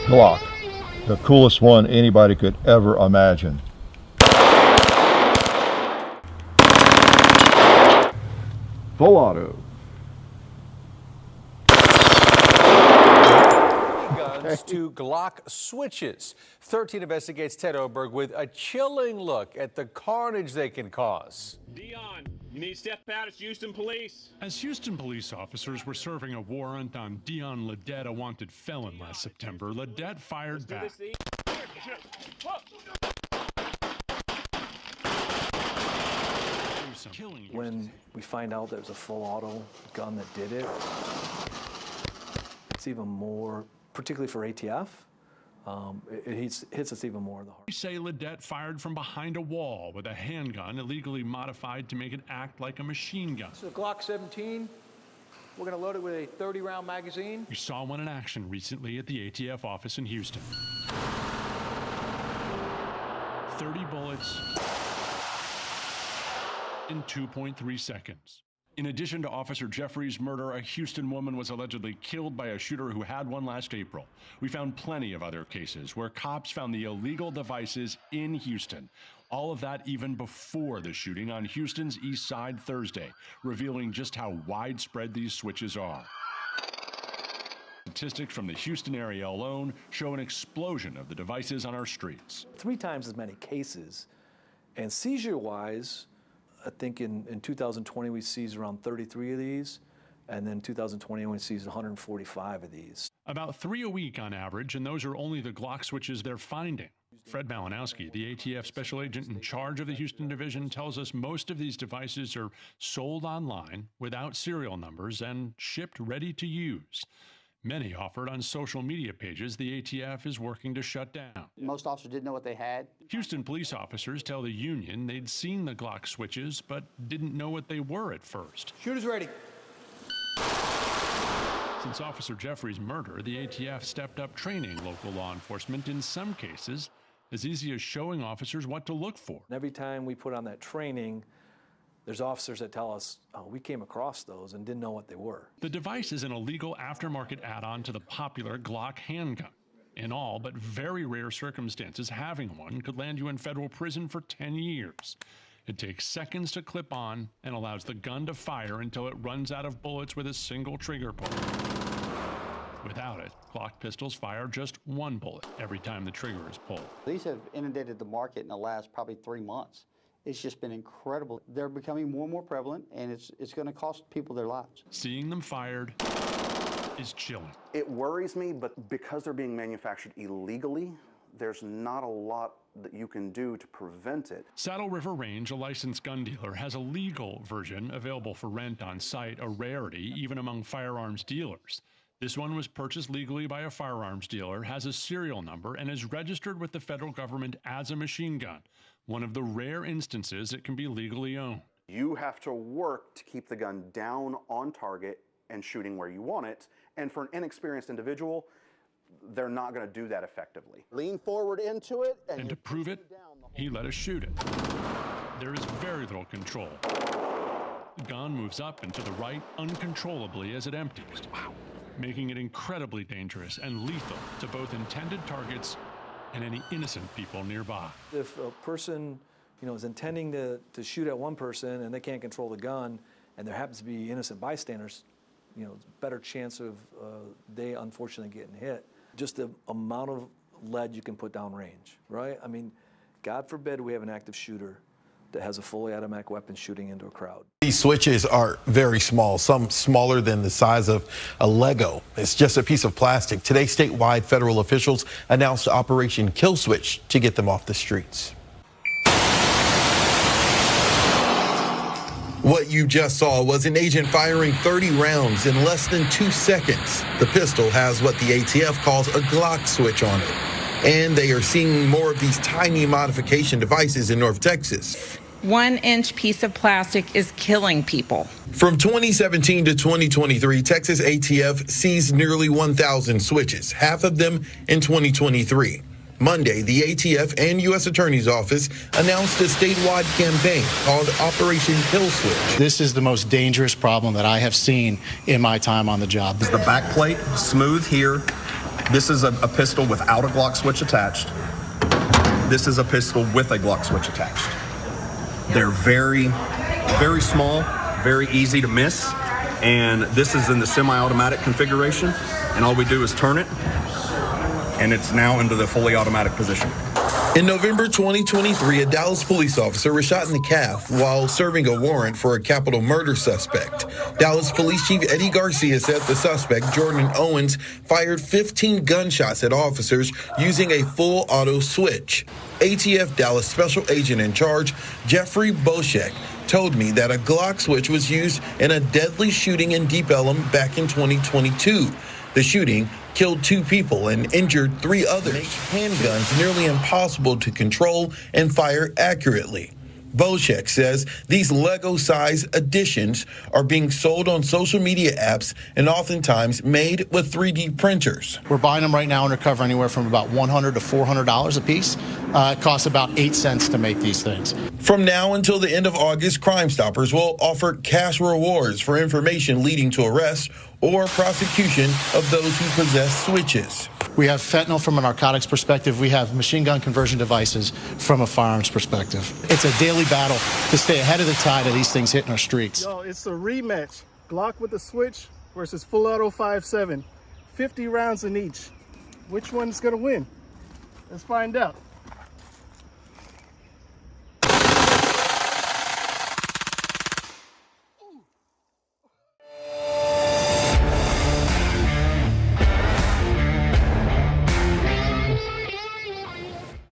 Glock, the coolest one anybody could ever imagine. Full auto. Guns to Glock Switches. 13 investigates Ted Oberg with a chilling look at the carnage they can cause. Dion, you need to step out. It's Houston Police. As Houston police officers were serving a warrant on Dion Ledette, a wanted felon, last September, Ledette fired back. When we find out there's a full auto gun that did it, it's even more, particularly for ATF, it hits us even more in the heart. They say Ledette fired from behind a wall with a handgun illegally modified to make it act like a machine gun. This is a Glock 17. We're going to load it with a 30-round magazine. We saw one in action recently at the ATF office in Houston. 30 bullets in 2.3 seconds. In addition to Officer Jeffrey's murder, a Houston woman was allegedly killed by a shooter who had one last April. We found plenty of other cases where cops found the illegal devices in Houston. All of that even before the shooting on Houston's East Side Thursday, revealing just how widespread these switches are. Statistics from the Houston area alone show an explosion of the devices on our streets. 3 times as many cases. And seizure-wise, I think in 2020 we seized around 33 of these, and then 2021 we seized 145 of these. About 3 a week on average, and those are only the Glock switches they're finding. Fred Malinowski, the ATF special agent in charge of the Houston division, tells us most of these devices are sold online without serial numbers and shipped ready to use. Many offered on social media pages the ATF is working to shut down. Most officers didn't know what they had. Houston police officers tell the union they'd seen the Glock switches, but didn't know what they were at first. Shooters ready. Since Officer Jeffrey's murder, the ATF stepped up training local law enforcement, in some cases as easy as showing officers what to look for. And every time we put on that training, there's officers that tell us, oh, we came across those and didn't know what they were. The device is an illegal aftermarket add-on to the popular Glock handgun. In all but very rare circumstances, having one could land you in federal prison for 10 years. It takes seconds to clip on and allows the gun to fire until it runs out of bullets with a single trigger pull. Without it, Glock pistols fire just 1 bullet every time the trigger is pulled. These have inundated the market in the last probably 3 months. It's just been incredible. They're becoming more and more prevalent, and it's going to cost people their lives. Seeing them fired is chilling. It worries me, but because they're being manufactured illegally, there's not a lot that you can do to prevent it. Saddle River Range, a licensed gun dealer, has a legal version available for rent on site, a rarity even among firearms dealers. This one was purchased legally by a firearms dealer, has a serial number, and is registered with the federal government as a machine gun, one of the rare instances it can be legally owned. You have to work to keep the gun down on target and shooting where you want it, and for an inexperienced individual, they're not going to do that effectively. Lean forward into it, And to prove it, he let us shoot it. There is very little control. The gun moves up and to the right uncontrollably as it empties, making it incredibly dangerous and lethal to both intended targets and any innocent people nearby. If a person, is intending to shoot at one person and they can't control the gun, and there happens to be innocent bystanders, better chance of they unfortunately getting hit. Just the amount of lead you can put down range, right? I mean, God forbid we have an active shooter that has a fully automatic weapon shooting into a crowd. These switches are very small, some smaller than the size of a Lego. It's just a piece of plastic. Today, statewide federal officials announced Operation Kill Switch to get them off the streets. What you just saw was an agent firing 30 rounds in less than 2 seconds. The pistol has what the ATF calls a Glock Switch on it. And they are seeing more of these tiny modification devices in North Texas. 1-inch piece of plastic is killing people. From 2017 to 2023, Texas ATF seized nearly 1,000 switches, half of them in 2023. Monday, the ATF and U.S. Attorney's Office announced a statewide campaign called Operation Kill Switch. This is the most dangerous problem that I have seen in my time on the job. Is the back plate smooth here? This is a pistol without a Glock Switch attached. This is a pistol with a Glock Switch attached. They're very, very small, very easy to miss. And this is in the semi-automatic configuration. And all we do is turn it, and it's now into the fully automatic position. In November 2023, a Dallas police officer was shot in the calf while serving a warrant for a capital murder suspect. Dallas Police Chief Eddie Garcia said the suspect, Jordan Owens, fired 15 gunshots at officers using a full auto switch. ATF Dallas Special Agent in Charge, Jeffrey Boschek, told me that a Glock Switch was used in a deadly shooting in Deep Ellum back in 2022. The shooting killed 2 people and injured 3 others. Makes handguns nearly impossible to control and fire accurately. Boschek says these Lego-sized additions are being sold on social media apps and oftentimes made with 3D printers. We're buying them right now undercover anywhere from about $100 to $400 a piece. It costs about 8 cents to make these things. From now until the end of August, Crime Stoppers will offer cash rewards for information leading to arrest or prosecution of those who possess switches. We have fentanyl from a narcotics perspective. We have machine gun conversion devices from a firearms perspective. It's a daily battle to stay ahead of the tide of these things hitting our streets. Yo, it's a rematch. Glock with the switch versus full auto 5.7. 50 rounds in each. Which one's gonna win? Let's find out.